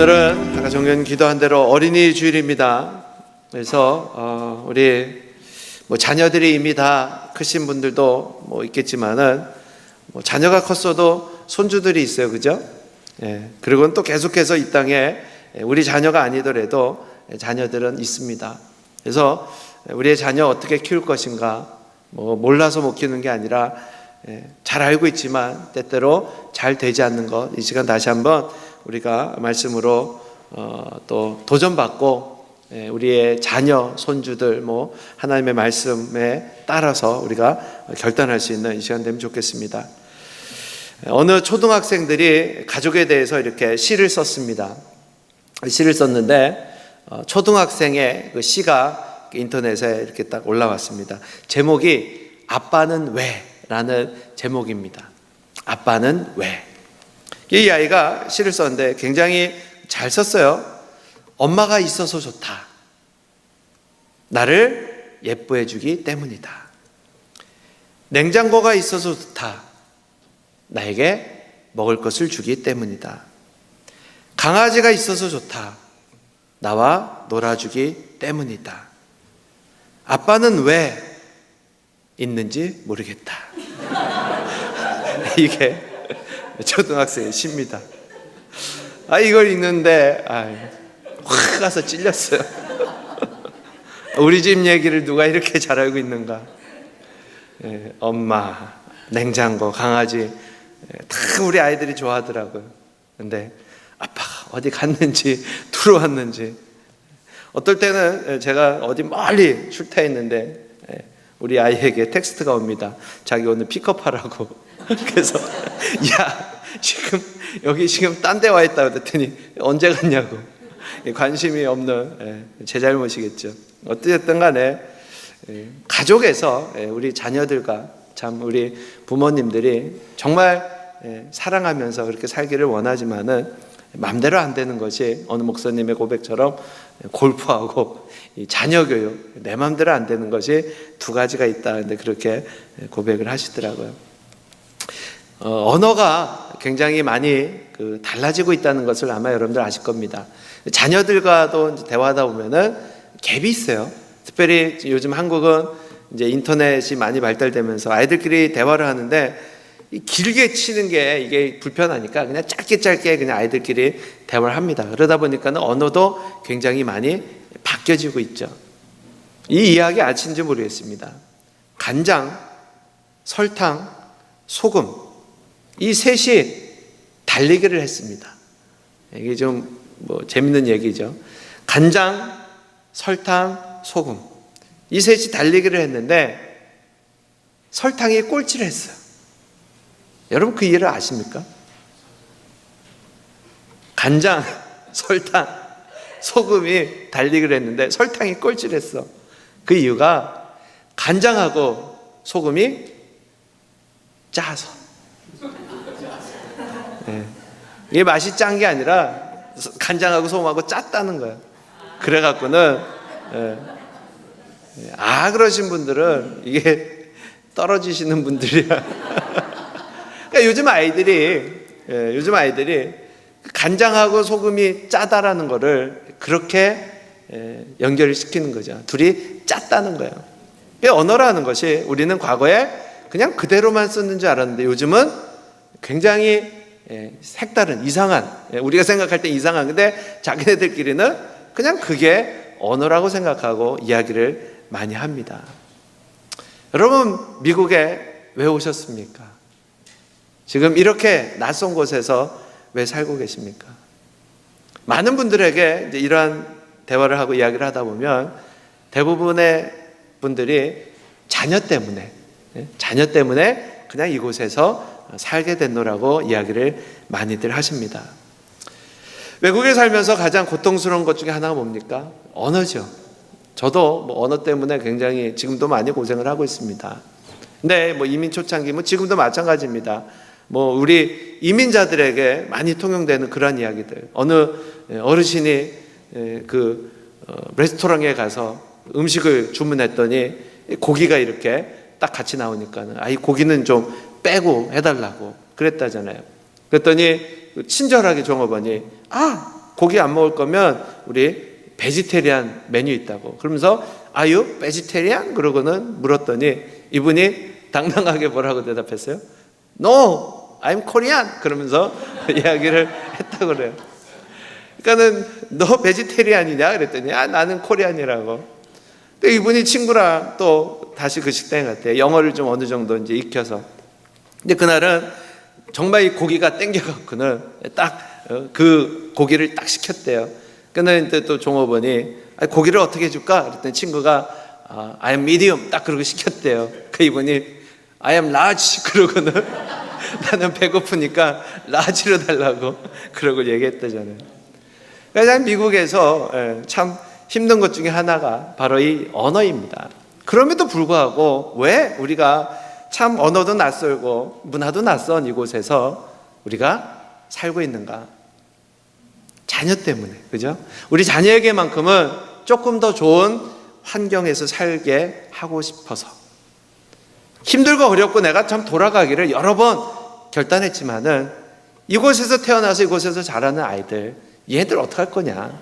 오늘은 아까 정연 기도한 대로 어린이 주일입니다. 그래서 우리 자녀들이 이미 다 크신 분들도 있겠지만은 자녀가 컸어도 손주들이 있어요, 그죠? 예. 그리고는 또 계속해서 이 땅에 우리 자녀가 아니더라도 자녀들은 있습니다. 그래서 우리의 자녀 어떻게 키울 것인가, 몰라서 못 키우는 게 아니라 잘 알고 있지만 때때로 잘 되지 않는 것, 이 시간 다시 한번 우리가 말씀으로 또 도전받고 우리의 자녀, 손주들 하나님의 말씀에 따라서 우리가 결단할 수 있는 이 시간 되면 좋겠습니다. 어느 초등학생들이 가족에 대해서 이렇게 시를 썼습니다. 시를 썼는데 초등학생의 그 시가 인터넷에 이렇게 딱 올라왔습니다. 제목이 아빠는 왜? 라는 제목입니다. 아빠는 왜? 이 아이가 시를 썼는데 굉장히 잘 썼어요. 엄마가 있어서 좋다. 나를 예뻐해 주기 때문이다. 냉장고가 있어서 좋다. 나에게 먹을 것을 주기 때문이다. 강아지가 있어서 좋다. 나와 놀아주기 때문이다. 아빠는 왜 있는지 모르겠다. 이게 초등학생의 시입니다. 이걸 읽는데 확 가서 찔렸어요. 우리 집 얘기를 누가 이렇게 잘 알고 있는가? 엄마, 냉장고, 강아지 다 우리 아이들이 좋아하더라고요. 근데 아빠가 어디 갔는지 들어왔는지, 어떨 때는 제가 어디 멀리 출타했는데 우리 아이에게 텍스트가 옵니다. 자기 오늘 픽업하라고. 그래서 지금 여기 딴 데 와 있다 그랬더니 언제 갔냐고. 관심이 없는 제 잘못이겠죠. 어쨌든 간에 가족에서 우리 자녀들과 참 우리 부모님들이 정말 사랑하면서 그렇게 살기를 원하지만은 마음대로 안 되는 것이 어느 목사님의 고백처럼 골프하고 이 자녀 교육, 내 마음대로 안 되는 것이 두 가지가 있다. 근데 그렇게 고백을 하시더라고요. 언어가 굉장히 많이 달라지고 있다는 것을 아마 여러분들 아실 겁니다. 자녀들과도 대화하다 보면은 갭이 있어요. 특별히 요즘 한국은 이제 인터넷이 많이 발달되면서 아이들끼리 대화를 하는데 길게 치는 게 이게 불편하니까 그냥 짧게 그냥 아이들끼리 대화를 합니다. 그러다 보니까는 언어도 굉장히 많이 바뀌어지고 있죠. 이 이야기 아신지 모르겠습니다. 간장, 설탕, 소금, 이 셋이 달리기를 했습니다. 이게 좀 재밌는 얘기죠. 간장, 설탕, 소금, 이 셋이 달리기를 했는데 설탕이 꼴찌를 했어요. 여러분 그 일을 아십니까? 간장, 설탕, 소금이 달리기를 했는데 설탕이 꼴찌를 했어. 그 이유가 간장하고 소금이 짜서. 이게 맛이 짠 게 아니라 간장하고 소금하고 짰다는 거예요. 그래갖고는 그러신 분들은 이게 떨어지시는 분들이야. 그러니까 요즘 아이들이 간장하고 소금이 짜다라는 거를 그렇게 연결을 시키는 거죠. 둘이 짰다는 거예요. 언어라는 것이 우리는 과거에 그냥 그대로만 썼는 줄 알았는데 요즘은 굉장히 색다른, 이상한, 우리가 생각할 때 이상한, 근데 자기네들끼리는 그냥 그게 언어라고 생각하고 이야기를 많이 합니다. 여러분 미국에 왜 오셨습니까? 지금 이렇게 낯선 곳에서 왜 살고 계십니까? 많은 분들에게 이제 이러한 대화를 하고 이야기를 하다 보면 대부분의 분들이 자녀 때문에 그냥 이곳에서 살게 됐노라고 이야기를 많이들 하십니다. 외국에 살면서 가장 고통스러운 것 중에 하나가 뭡니까? 언어죠. 저도 언어 때문에 굉장히 지금도 많이 고생을 하고 있습니다. 근데 이민 초창기 지금도 마찬가지입니다. 우리 이민자들에게 많이 통용되는 그런 이야기들. 어느 어르신이 레스토랑에 가서 음식을 주문했더니 고기가 이렇게 딱 같이 나오니까는 이 고기는 좀 빼고 해달라고 그랬다잖아요. 그랬더니 친절하게 종업원이 고기 안 먹을 거면 우리 베지테리안 메뉴 있다고. 그러면서 Are you vegetarian? 그러고는 물었더니 이분이 당당하게 뭐라고 대답했어요? No, I'm Korean. 그러면서 이야기를 했다고 그래요. 그러니까는 너 베지테리안이냐? 그랬더니 나는 코리안이라고. 근데 이분이 친구랑 또 다시 그 식당에 갔대요. 영어를 좀 어느 정도 이제 익혀서. 근데 그날은 정말 이 고기가 땡겨갖고는 딱 그 고기를 딱 시켰대요. 그런데 또 종업원이 고기를 어떻게 해줄까? 그랬더니 친구가 I am medium 딱 그러고 시켰대요. 그 이분이 I am large 그러고는 나는 배고프니까 large로 달라고 그러고 얘기했다잖아요. 그러니까 미국에서 참 힘든 것 중에 하나가 바로 이 언어입니다. 그럼에도 불구하고 왜 우리가 참 언어도 낯설고 문화도 낯선 이곳에서 우리가 살고 있는가? 자녀 때문에, 그죠? 우리 자녀에게만큼은 조금 더 좋은 환경에서 살게 하고 싶어서 힘들고 어렵고 내가 참 돌아가기를 여러 번 결단했지만은 이곳에서 태어나서 이곳에서 자라는 아이들, 얘들 어떡할 거냐?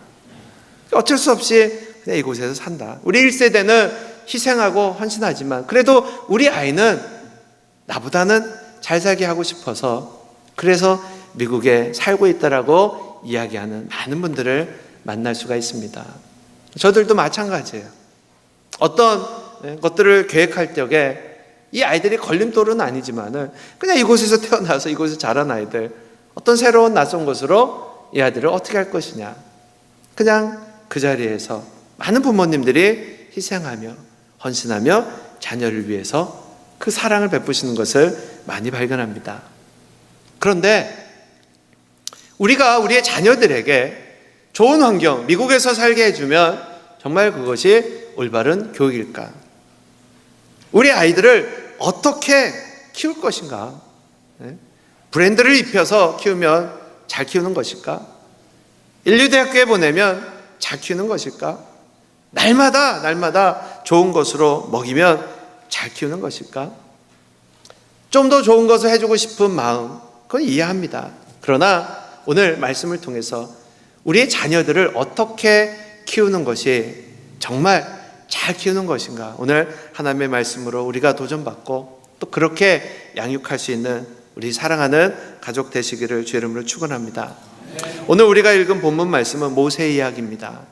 어쩔 수 없이 그냥 이곳에서 산다. 우리 1세대는 희생하고 헌신하지만 그래도 우리 아이는 나보다는 잘 살게 하고 싶어서 그래서 미국에 살고 있다라고 이야기하는 많은 분들을 만날 수가 있습니다. 저들도 마찬가지예요. 어떤 것들을 계획할 적에 이 아이들이 걸림돌은 아니지만은 그냥 이곳에서 태어나서 이곳에서 자란 아이들, 어떤 새로운 낯선 곳으로 이 아이들을 어떻게 할 것이냐. 그냥 그 자리에서 많은 부모님들이 희생하며 헌신하며 자녀를 위해서 그 사랑을 베푸시는 것을 많이 발견합니다. 그런데 우리가 우리의 자녀들에게 좋은 환경, 미국에서 살게 해주면 정말 그것이 올바른 교육일까? 우리 아이들을 어떻게 키울 것인가? 브랜드를 입혀서 키우면 잘 키우는 것일까? 인류대학교에 보내면 잘 키우는 것일까? 날마다 좋은 것으로 먹이면 잘 키우는 것일까? 좀 더 좋은 것을 해주고 싶은 마음, 그건 이해합니다. 그러나 오늘 말씀을 통해서 우리의 자녀들을 어떻게 키우는 것이 정말 잘 키우는 것인가? 오늘 하나님의 말씀으로 우리가 도전받고 또 그렇게 양육할 수 있는 우리 사랑하는 가족 되시기를 주의 이름으로 축원합니다. 오늘 우리가 읽은 본문 말씀은 모세 이야기입니다.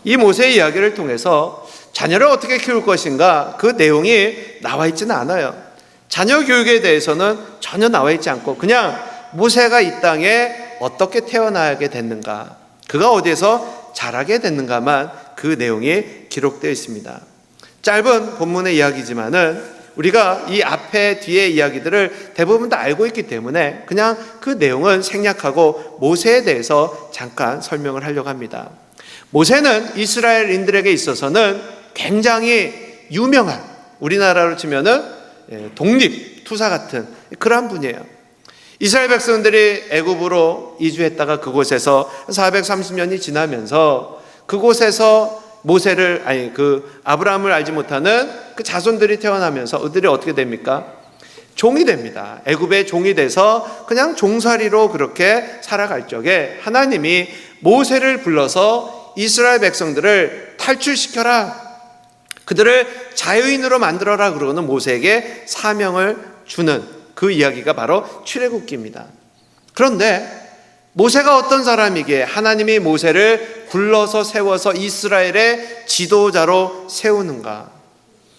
이 모세 이야기를 통해서 자녀를 어떻게 키울 것인가 그 내용이 나와 있지는 않아요. 자녀 교육에 대해서는 전혀 나와 있지 않고 그냥 모세가 이 땅에 어떻게 태어나게 됐는가, 그가 어디에서 자라게 됐는가만 그 내용이 기록되어 있습니다. 짧은 본문의 이야기지만은 우리가 이 앞에 뒤에 이야기들을 대부분 다 알고 있기 때문에 그냥 그 내용은 생략하고 모세에 대해서 잠깐 설명을 하려고 합니다. 모세는 이스라엘인들에게 있어서는 굉장히 유명한, 우리나라로 치면은 독립 투사 같은 그런 분이에요. 이스라엘 백성들이 애굽으로 이주했다가 그곳에서 430년이 지나면서 그곳에서 아브라함을 알지 못하는 그 자손들이 태어나면서 그들이 어떻게 됩니까? 종이 됩니다. 애굽의 종이 돼서 그냥 종살이로 그렇게 살아갈 적에 하나님이 모세를 불러서 이스라엘 백성들을 탈출시켜라, 그들을 자유인으로 만들어라 그러고는 모세에게 사명을 주는 그 이야기가 바로 출애굽기입니다. 그런데 모세가 어떤 사람이기에 하나님이 모세를 불러서 세워서 이스라엘의 지도자로 세우는가?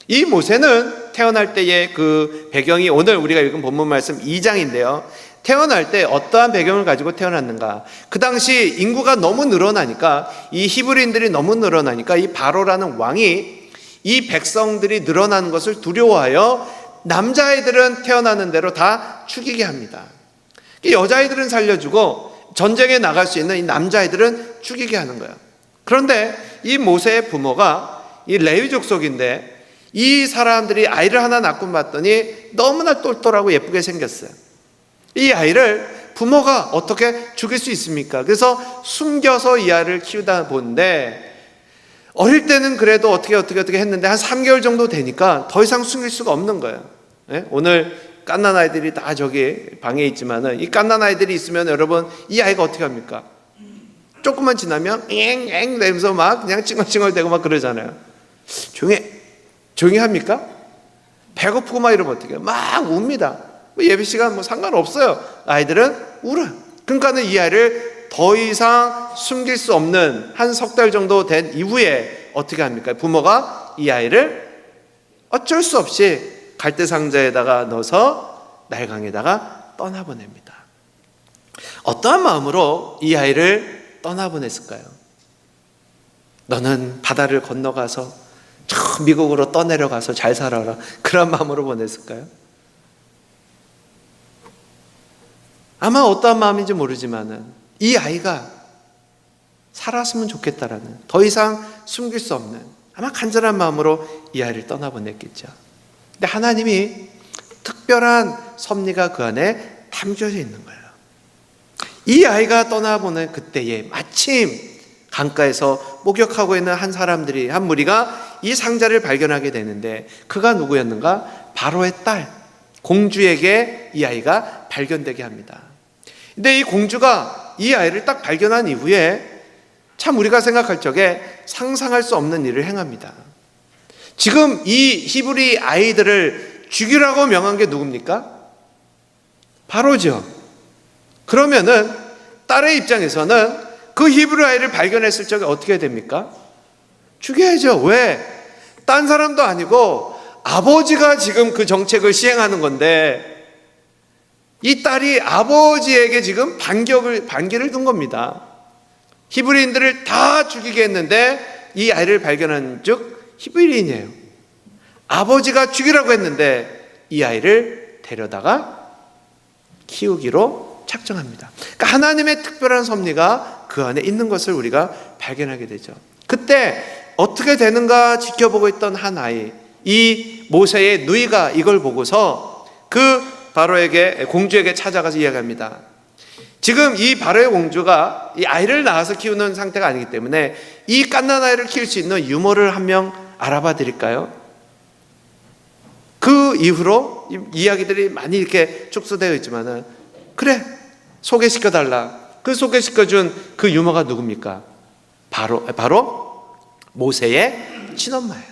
이 모세는 태어날 때의 그 배경이 오늘 우리가 읽은 본문 말씀 2장인데요. 태어날 때 어떠한 배경을 가지고 태어났는가? 그 당시 인구가 너무 늘어나니까, 이 히브리인들이 너무 늘어나니까 이 바로라는 왕이 이 백성들이 늘어나는 것을 두려워하여 남자아이들은 태어나는 대로 다 죽이게 합니다. 여자아이들은 살려주고 전쟁에 나갈 수 있는 이 남자아이들은 죽이게 하는 거예요. 그런데 이 모세의 부모가 이 레위 족속인데 이 사람들이 아이를 하나 낳고 봤더니 너무나 똘똘하고 예쁘게 생겼어요. 이 아이를 부모가 어떻게 죽일 수 있습니까? 그래서 숨겨서 이 아이를 키우다 보는데 어릴 때는 그래도 어떻게 했는데 한 3개월 정도 되니까 더 이상 숨길 수가 없는 거예요. 오늘 갓난 아이들이 다 저기 방에 있지만은 이 갓난 아이들이 있으면 여러분 이 아이가 어떻게 합니까? 조금만 지나면 엥엥 내면서 막 그냥 찡얼찡얼대고 막 그러잖아요. 조용히 합니까? 배고프고 막 이러면 어떻게 해요? 막 웁니다. 예배 시간 뭐 상관없어요. 아이들은 울어요. 그러니까는 이 아이를 더 이상 숨길 수 없는 한 석 달 정도 된 이후에 어떻게 합니까? 부모가 이 아이를 어쩔 수 없이 갈대 상자에다가 넣어서 날강에다가 떠나보냅니다. 어떠한 마음으로 이 아이를 떠나보냈을까요? 너는 바다를 건너가서 저 미국으로 떠내려가서 잘 살아라, 그런 마음으로 보냈을까요? 아마 어떠한 마음인지 모르지만은 이 아이가 살았으면 좋겠다라는, 더 이상 숨길 수 없는 아마 간절한 마음으로 이 아이를 떠나보냈겠죠. 근데 하나님이 특별한 섭리가 그 안에 담겨져 있는 거예요. 이 아이가 떠나보낸 그때에 마침 강가에서 목욕하고 있는 한 무리가 이 상자를 발견하게 되는데, 그가 누구였는가? 바로의 딸 공주에게 이 아이가 발견되게 합니다. 근데 이 공주가 이 아이를 딱 발견한 이후에 참 우리가 생각할 적에 상상할 수 없는 일을 행합니다. 지금 이 히브리 아이들을 죽이라고 명한 게 누굽니까? 바로죠. 그러면은 딸의 입장에서는 그 히브리 아이를 발견했을 적에 어떻게 됩니까? 죽여야죠. 왜? 딴 사람도 아니고 아버지가 지금 그 정책을 시행하는 건데, 이 딸이 아버지에게 지금 반기를 둔 겁니다. 히브리인들을 다 죽이게 했는데 이 아이를 발견한 즉 히브리인이에요. 아버지가 죽이라고 했는데 이 아이를 데려다가 키우기로 작정합니다. 그러니까 하나님의 특별한 섭리가 그 안에 있는 것을 우리가 발견하게 되죠. 그때 어떻게 되는가 지켜보고 있던 한 아이, 이 모세의 누이가 이걸 보고서 그 바로에게, 공주에게 찾아가서 이야기합니다. 지금 이 바로의 공주가 이 아이를 낳아서 키우는 상태가 아니기 때문에 이 갓난 아이를 키울 수 있는 유모를 한 명 알아봐 드릴까요? 그 이후로 이야기들이 많이 이렇게 축소되어 있지만은, 그래, 소개시켜달라. 그 소개시켜준 그 유모가 누굽니까? 바로 모세의 친엄마예요.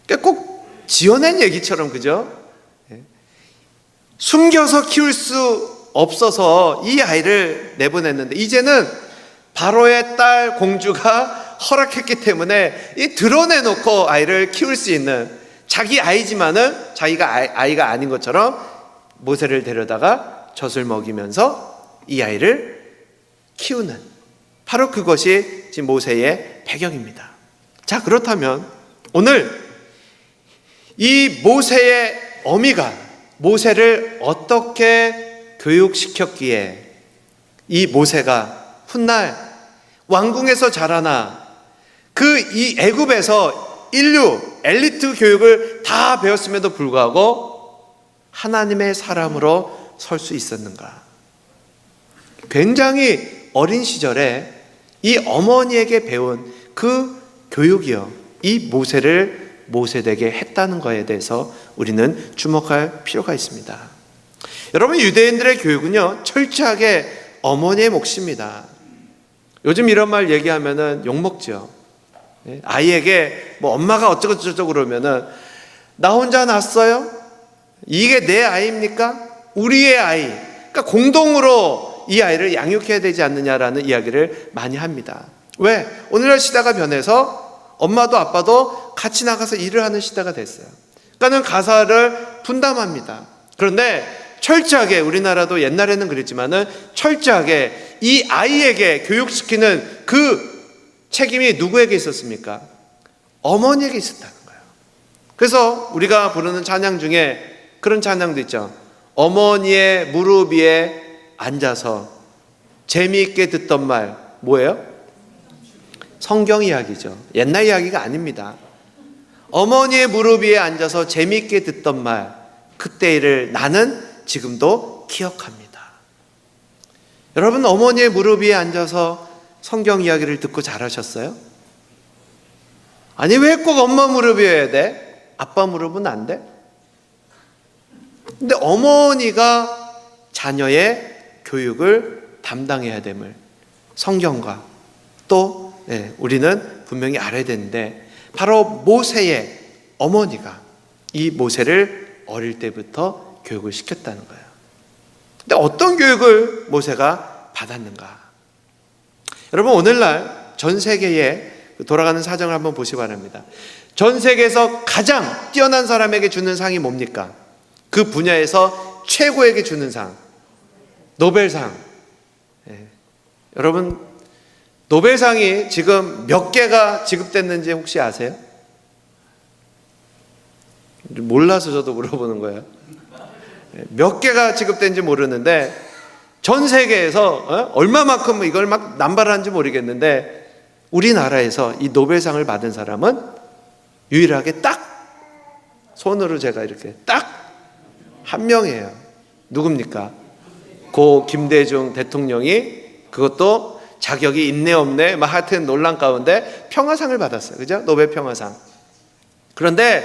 그러니까 꼭 지어낸 얘기처럼, 그죠? 숨겨서 키울 수 없어서 이 아이를 내보냈는데, 이제는 바로의 딸 공주가 허락했기 때문에 이 드러내놓고 아이를 키울 수 있는, 자기 아이지만은 자기가 아이가 아닌 것처럼 모세를 데려다가 젖을 먹이면서 이 아이를 키우는, 바로 그것이 지금 모세의 배경입니다. 자, 그렇다면 오늘 이 모세의 어미가 모세를 어떻게 교육시켰기에 이 모세가 훗날 왕궁에서 자라나 이 애굽에서 엘리트 교육을 다 배웠음에도 불구하고 하나님의 사람으로 설 수 있었는가? 굉장히 어린 시절에 이 어머니에게 배운 그 교육이요, 이 모세를 모세되게 했다는 것에 대해서 우리는 주목할 필요가 있습니다. 여러분, 유대인들의 교육은요, 철저하게 어머니의 몫입니다. 요즘 이런 말 얘기하면은 욕먹죠. 아이에게 뭐 엄마가 어쩌고저쩌고 그러면은, 나 혼자 낳았어요? 이게 내 아이입니까? 우리의 아이. 그러니까 공동으로 이 아이를 양육해야 되지 않느냐라는 이야기를 많이 합니다. 왜? 오늘날 시대가 변해서 엄마도 아빠도 같이 나가서 일을 하는 시대가 됐어요. 그러니까는 가사를 분담합니다. 그런데 철저하게, 우리나라도 옛날에는 그랬지만은 철저하게 이 아이에게 교육시키는 그 책임이 누구에게 있었습니까? 어머니에게 있었다는 거예요. 그래서 우리가 부르는 찬양 중에 그런 찬양도 있죠. 어머니의 무릎 위에 앉아서 재미있게 듣던 말, 뭐예요? 성경 이야기죠. 옛날 이야기가 아닙니다. 어머니의 무릎 위에 앉아서 재미있게 듣던 말, 그때 일을 나는 지금도 기억합니다. 여러분, 어머니의 무릎 위에 앉아서 성경 이야기를 듣고 자라셨어요? 아니, 왜 꼭 엄마 무릎 위에 해야 돼? 아빠 무릎은 안 돼? 근데 어머니가 자녀의 교육을 담당해야 됨을 성경과 또 우리는 분명히 알아야 되는데, 바로 모세의 어머니가 이 모세를 어릴 때부터 교육을 시켰다는 거예요. 근데 어떤 교육을 모세가 받았는가? 여러분, 오늘날 전 세계에 돌아가는 사정을 한번 보시기 바랍니다. 전 세계에서 가장 뛰어난 사람에게 주는 상이 뭡니까? 그 분야에서 최고에게 주는 상, 노벨상. 여러분, 노벨상이 지금 몇 개가 지급됐는지 혹시 아세요? 몰라서 저도 물어보는 거예요. 몇 개가 지급된지 모르는데, 전 세계에서 얼마만큼 이걸 막 남발하는지 모르겠는데, 우리나라에서 이 노벨상을 받은 사람은 유일하게 딱, 손으로 제가 이렇게 딱 한 명이에요. 누굽니까? 고 김대중 대통령이, 그것도 자격이 있네 없네 막 하여튼 논란 가운데 평화상을 받았어요. 그죠? 노벨 평화상. 그런데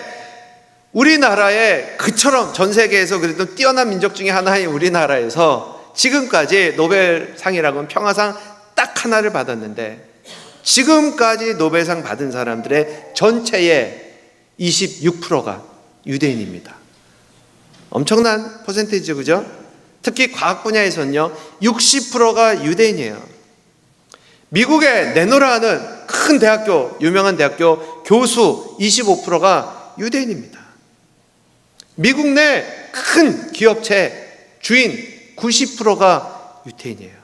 우리나라에 그처럼 전 세계에서 그래도 뛰어난 민족 중에 하나인 우리나라에서 지금까지 노벨상이라고는 평화상 딱 하나를 받았는데, 지금까지 노벨상 받은 사람들의 전체의 26%가 유대인입니다. 엄청난 퍼센테이지, 그죠? 특히 과학 분야에서는요 60%가 유대인이에요. 미국의 네노라는 큰 대학교, 유명한 대학교 교수 25%가 유대인입니다. 미국 내 큰 기업체 주인 90%가 유대인이에요.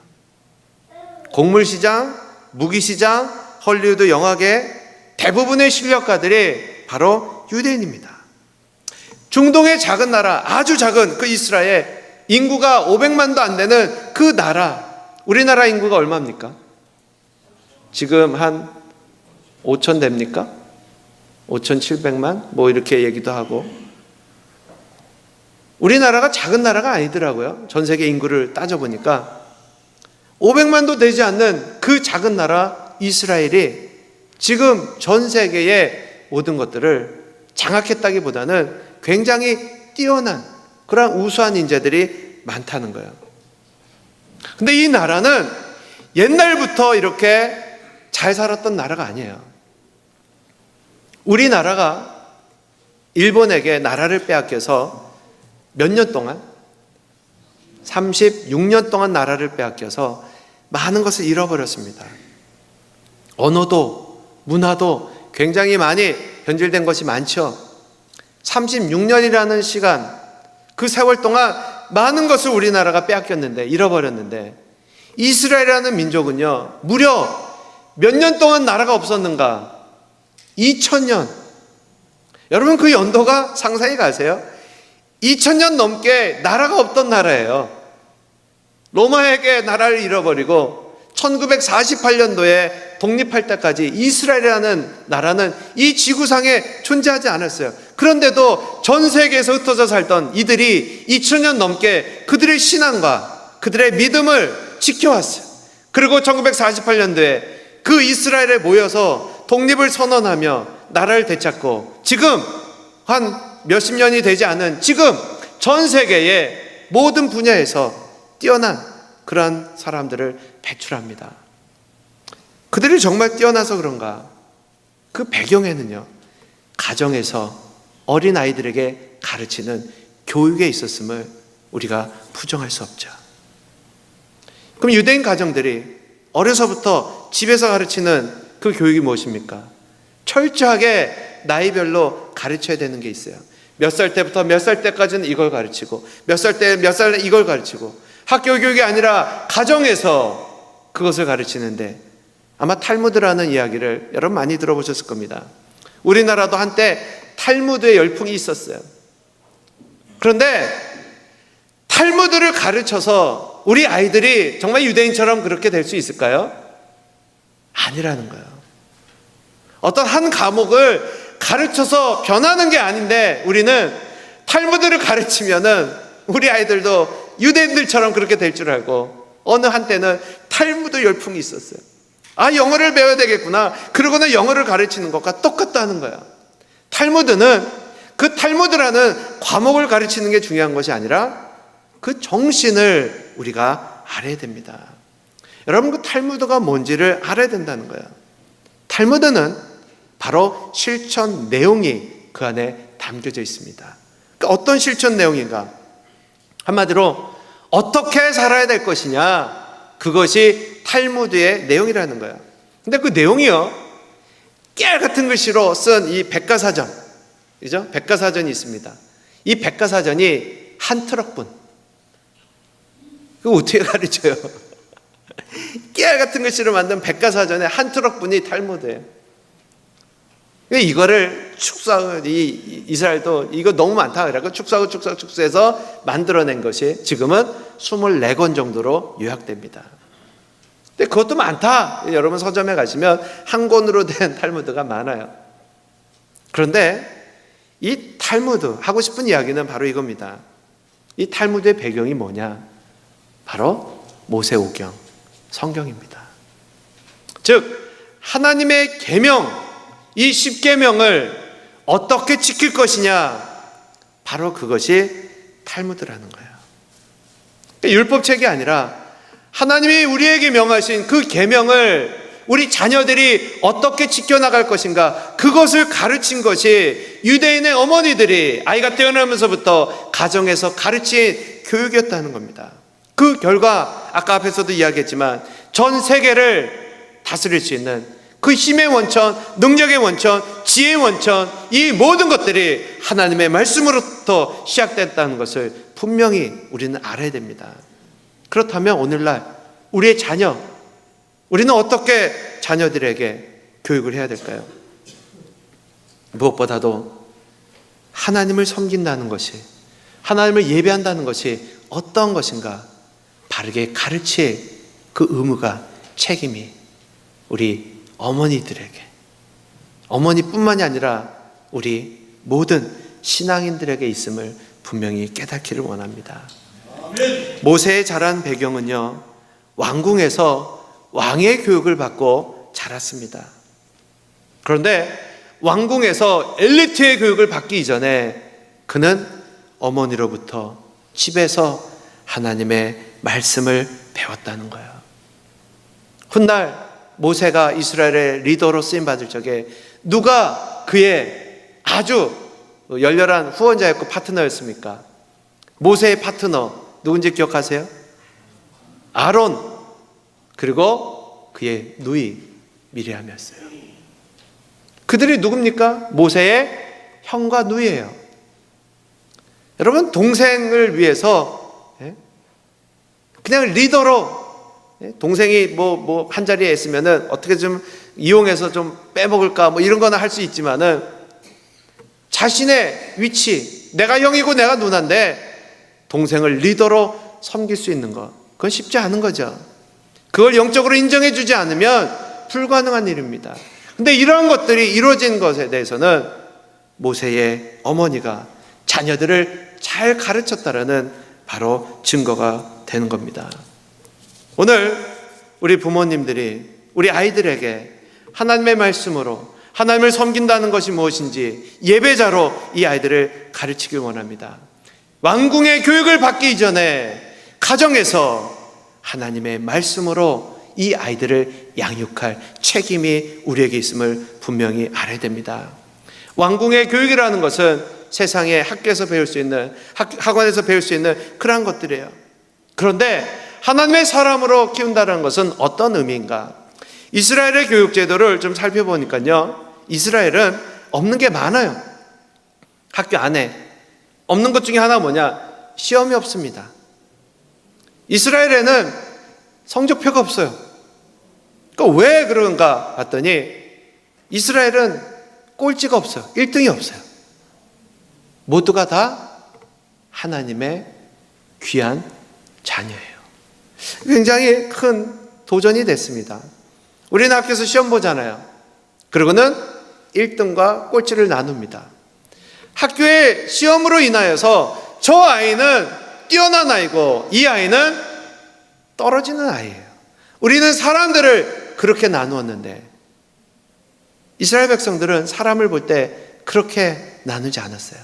곡물시장, 무기시장, 헐리우드 영화계 대부분의 실력가들이 바로 유대인입니다. 중동의 작은 나라, 아주 작은 그 이스라엘, 인구가 500만도 안 되는 그 나라, 우리나라 인구가 얼마입니까? 지금 한 5천 됩니까? 5,700만? 뭐 이렇게 얘기도 하고. 우리나라가 작은 나라가 아니더라고요. 전 세계 인구를 따져보니까 500만도 되지 않는 그 작은 나라 이스라엘이 지금 전 세계의 모든 것들을 장악했다기보다는 굉장히 뛰어난 그런 우수한 인재들이 많다는 거예요. 근데 이 나라는 옛날부터 이렇게 잘 살았던 나라가 아니에요. 우리나라가 일본에게 나라를 빼앗겨서 몇 년 동안? 36년 동안 나라를 빼앗겨서 많은 것을 잃어버렸습니다. 언어도 문화도 굉장히 많이 변질된 것이 많죠. 36년이라는 시간, 그 세월 동안 많은 것을 우리나라가 빼앗겼는데, 잃어버렸는데, 이스라엘이라는 민족은요 무려 몇 년 동안 나라가 없었는가? 2000년. 여러분, 그 연도가 상상이 가세요? 2000년 넘게 나라가 없던 나라예요. 로마에게 나라를 잃어버리고 1948년도에 독립할 때까지 이스라엘이라는 나라는 이 지구상에 존재하지 않았어요. 그런데도 전 세계에서 흩어져 살던 이들이 2000년 넘게 그들의 신앙과 그들의 믿음을 지켜왔어요. 그리고 1948년도에 그 이스라엘에 모여서 독립을 선언하며 나라를 되찾고, 지금 한 몇십 년이 되지 않은 지금 전 세계의 모든 분야에서 뛰어난 그러한 사람들을 배출합니다. 그들이 정말 뛰어나서 그런가? 그 배경에는요 가정에서 어린아이들에게 가르치는 교육에 있었음을 우리가 부정할 수 없죠. 그럼 유대인 가정들이 어려서부터 집에서 가르치는 그 교육이 무엇입니까? 철저하게 나이별로 가르쳐야 되는 게 있어요. 몇 살 때부터 몇 살 때까지는 이걸 가르치고, 몇 살 때 몇 살 이걸 가르치고, 학교 교육이 아니라 가정에서 그것을 가르치는데, 아마 탈무드라는 이야기를 여러분 많이 들어보셨을 겁니다. 우리나라도 한때 탈무드의 열풍이 있었어요. 그런데 탈무드를 가르쳐서 우리 아이들이 정말 유대인처럼 그렇게 될 수 있을까요? 아니라는 거예요. 어떤 한 과목을 가르쳐서 변하는 게 아닌데, 우리는 탈무드를 가르치면은 우리 아이들도 유대인들처럼 그렇게 될 줄 알고, 어느 한때는 탈무드 열풍이 있었어요. 아, 영어를 배워야 되겠구나. 그러고는 영어를 가르치는 것과 똑같다는 거야. 탈무드는 그 탈무드라는 과목을 가르치는 게 중요한 것이 아니라 그 정신을 우리가 알아야 됩니다. 여러분, 그 탈무드가 뭔지를 알아야 된다는 거예요. 탈무드는 바로 실천 내용이 그 안에 담겨져 있습니다. 그러니까 어떤 실천 내용인가? 한마디로 어떻게 살아야 될 것이냐, 그것이 탈무드의 내용이라는 거예요. 근데 그 내용이요, 깨알 같은 글씨로 쓴 이 백과사전, 그죠? 백과사전이 있습니다. 이 백과사전이 한 트럭분. 그거 어떻게 가르쳐요? 깨알 같은 글씨로 만든 백과사전의 한 트럭분이 탈무드예요. 이거를 이스라엘도 이거 너무 많다 그래서 축소해서 만들어낸 것이 지금은 24권 정도로 요약됩니다. 근데 그것도 많다. 여러분 서점에 가시면 한 권으로 된 탈무드가 많아요. 그런데 이 탈무드, 하고 싶은 이야기는 바로 이겁니다. 이 탈무드의 배경이 뭐냐? 바로 모세오경, 성경입니다. 즉 하나님의 계명, 이 10계명을 어떻게 지킬 것이냐, 바로 그것이 탈무드라는 거예요. 율법책이 아니라 하나님이 우리에게 명하신 그 계명을 우리 자녀들이 어떻게 지켜나갈 것인가, 그것을 가르친 것이 유대인의 어머니들이 아이가 태어나면서부터 가정에서 가르친 교육이었다는 겁니다. 그 결과 아까 앞에서도 이야기했지만 전 세계를 다스릴 수 있는 그 힘의 원천, 능력의 원천, 지혜의 원천, 이 모든 것들이 하나님의 말씀으로부터 시작됐다는 것을 분명히 우리는 알아야 됩니다. 그렇다면 오늘날 우리의 자녀, 우리는 어떻게 자녀들에게 교육을 해야 될까요? 무엇보다도 하나님을 섬긴다는 것이, 하나님을 예배한다는 것이 어떤 것인가 바르게 가르칠 그 의무가, 책임이 우리 어머니들에게, 어머니뿐만이 아니라 우리 모든 신앙인들에게 있음을 분명히 깨닫기를 원합니다. 모세의 자란 배경은요, 왕궁에서 왕의 교육을 받고 자랐습니다. 그런데 왕궁에서 엘리트의 교육을 받기 이전에 그는 어머니로부터 집에서 하나님의 말씀을 배웠다는 거예요. 훗날 모세가 이스라엘의 리더로 쓰임받을 적에 누가 그의 아주 열렬한 후원자였고 파트너였습니까? 모세의 파트너 누군지 기억하세요? 아론, 그리고 그의 누이 미리암이었어요. 그들이 누굽니까? 모세의 형과 누이예요. 여러분, 동생을 위해서 그냥 리더로, 동생이 뭐 한 자리에 있으면은 어떻게 좀 이용해서 좀 빼먹을까 뭐 이런 거는 할 수 있지만은 자신의 위치, 내가 형이고 내가 누나인데 동생을 리더로 섬길 수 있는 것, 그건 쉽지 않은 거죠. 그걸 영적으로 인정해 주지 않으면 불가능한 일입니다. 근데 이러한 것들이 이루어진 것에 대해서는 모세의 어머니가 자녀들을 잘 가르쳤다라는 바로 증거가 되는 겁니다. 오늘 우리 부모님들이 우리 아이들에게 하나님의 말씀으로 하나님을 섬긴다는 것이 무엇인지 예배자로 이 아이들을 가르치길 원합니다. 왕궁의 교육을 받기 이전에 가정에서 하나님의 말씀으로 이 아이들을 양육할 책임이 우리에게 있음을 분명히 알아야 됩니다. 왕궁의 교육이라는 것은 세상의 학교에서 배울 수 있는, 학원에서 배울 수 있는 그러한 것들이에요. 그런데 하나님의 사람으로 키운다는 것은 어떤 의미인가? 이스라엘의 교육 제도를 좀 살펴보니까요, 이스라엘은 없는 게 많아요. 학교 안에 없는 것 중에 하나가 뭐냐? 시험이 없습니다. 이스라엘에는 성적표가 없어요. 그러니까 왜 그런가 봤더니 이스라엘은 꼴찌가 없어요. 1등이 없어요. 모두가 다 하나님의 귀한 자녀예요. 굉장히 큰 도전이 됐습니다. 우리는 학교에서 시험 보잖아요. 그러고는 1등과 꼴찌를 나눕니다. 학교의 시험으로 인하여서 저 아이는 뛰어난 아이고 이 아이는 떨어지는 아이예요. 우리는 사람들을 그렇게 나누었는데 이스라엘 백성들은 사람을 볼 때 그렇게 나누지 않았어요.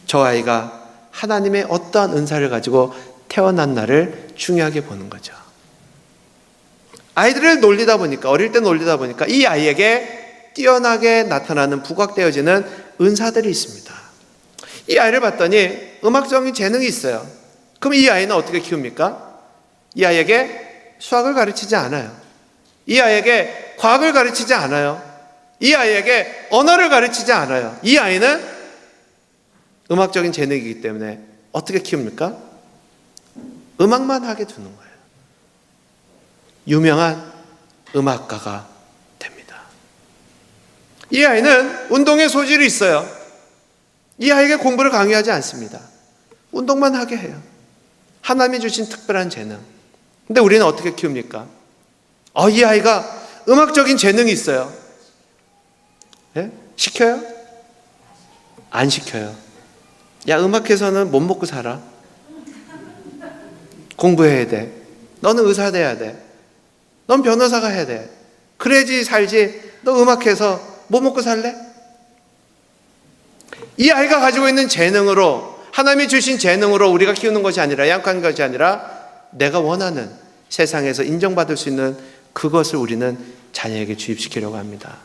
저 아이가 하나님의 어떠한 은사를 가지고 태어난 날을 중요하게 보는 거죠. 아이들을 놀리다 보니까, 어릴 때 놀리다 보니까 이 아이에게 뛰어나게 나타나는 부각되어지는 은사들이 있습니다. 이 아이를 봤더니 음악적인 재능이 있어요. 그럼 이 아이는 어떻게 키웁니까? 이 아이에게 수학을 가르치지 않아요. 이 아이에게 과학을 가르치지 않아요. 이 아이에게 언어를 가르치지 않아요. 이 아이는 음악적인 재능이기 때문에 어떻게 키웁니까? 음악만 하게 두는 거예요. 유명한 음악가가 됩니다. 이 아이는 운동의 소질이 있어요. 이 아이에게 공부를 강요하지 않습니다. 운동만 하게 해요. 하나님이 주신 특별한 재능. 근데 우리는 어떻게 키웁니까? 이 아이가 음악적인 재능이 있어요. 예? 시켜요? 안 시켜요. 야, 음악해서는 못 먹고 살아. 공부해야 돼. 너는 의사 돼야 돼. 넌 변호사가 해야 돼. 그래야지 살지. 너 음악해서 못 먹고 살래? 이 아이가 가지고 있는 재능으로, 하나님이 주신 재능으로 우리가 키우는 것이 아니라, 양육하는 것이 아니라 내가 원하는 세상에서 인정받을 수 있는 그것을 우리는 자녀에게 주입시키려고 합니다.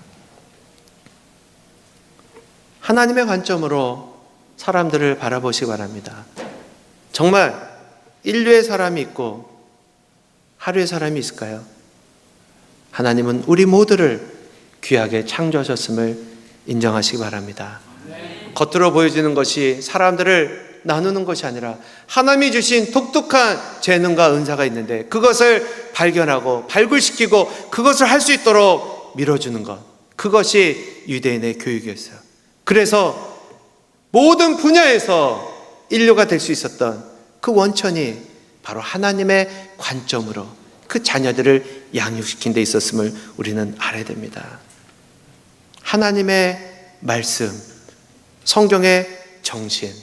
하나님의 관점으로 사람들을 바라보시기 바랍니다. 정말 인류의 사람이 있고 하루의 사람이 있을까요? 하나님은 우리 모두를 귀하게 창조하셨음을 인정하시기 바랍니다. 겉으로 보여지는 것이 사람들을 나누는 것이 아니라 하나님이 주신 독특한 재능과 은사가 있는데 그것을 발견하고 발굴시키고 그것을 할 수 있도록 밀어주는 것, 그것이 유대인의 교육이었어요. 그래서 모든 분야에서 인류가 될 수 있었던 그 원천이 바로 하나님의 관점으로 그 자녀들을 양육시킨 데 있었음을 우리는 알아야 됩니다. 하나님의 말씀, 성경의 정신,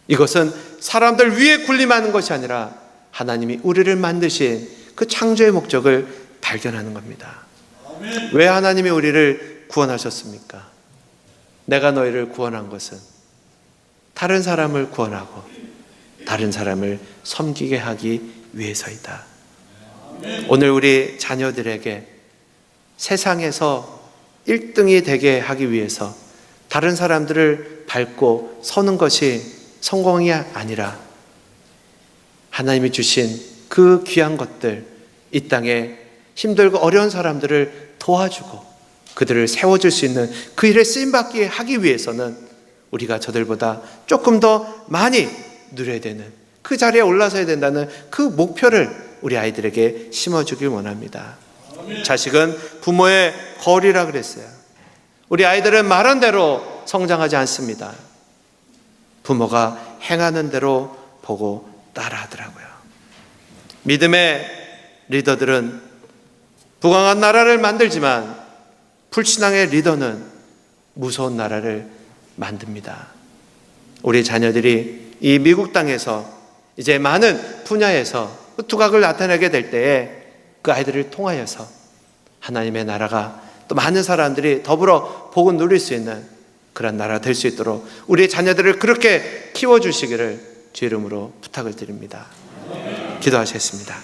이것은 사람들 위에 군림하는 것이 아니라 하나님이 우리를 만드신 그 창조의 목적을 발견하는 겁니다. 왜 하나님이 우리를 구원하셨습니까? 내가 너희를 구원한 것은 다른 사람을 구원하고 다른 사람을 섬기게 하기 위해서이다. 오늘 우리 자녀들에게 세상에서 1등이 되게 하기 위해서 다른 사람들을 밟고 서는 것이 성공이 아니라 하나님이 주신 그 귀한 것들, 이 땅에 힘들고 어려운 사람들을 도와주고 그들을 세워줄 수 있는 그 일에 쓰임받게 하기 위해서는 우리가 저들보다 조금 더 많이 누려야 되는, 그 자리에 올라서야 된다는 그 목표를 우리 아이들에게 심어주길 원합니다. 자식은 부모의 거울이라 그랬어요. 우리 아이들은 말한 대로 성장하지 않습니다. 부모가 행하는 대로 보고 따라하더라고요. 믿음의 리더들은 부강한 나라를 만들지만 불신앙의 리더는 무서운 나라를 만듭니다. 우리 자녀들이 이 미국 땅에서 이제 많은 분야에서 두각을 나타내게 될 때에 그 아이들을 통하여서 하나님의 나라가 또 많은 사람들이 더불어 복을 누릴 수 있는 그런 나라가 될 수 있도록 우리의 자녀들을 그렇게 키워주시기를 주 이름으로 부탁을 드립니다. 기도하시겠습니다.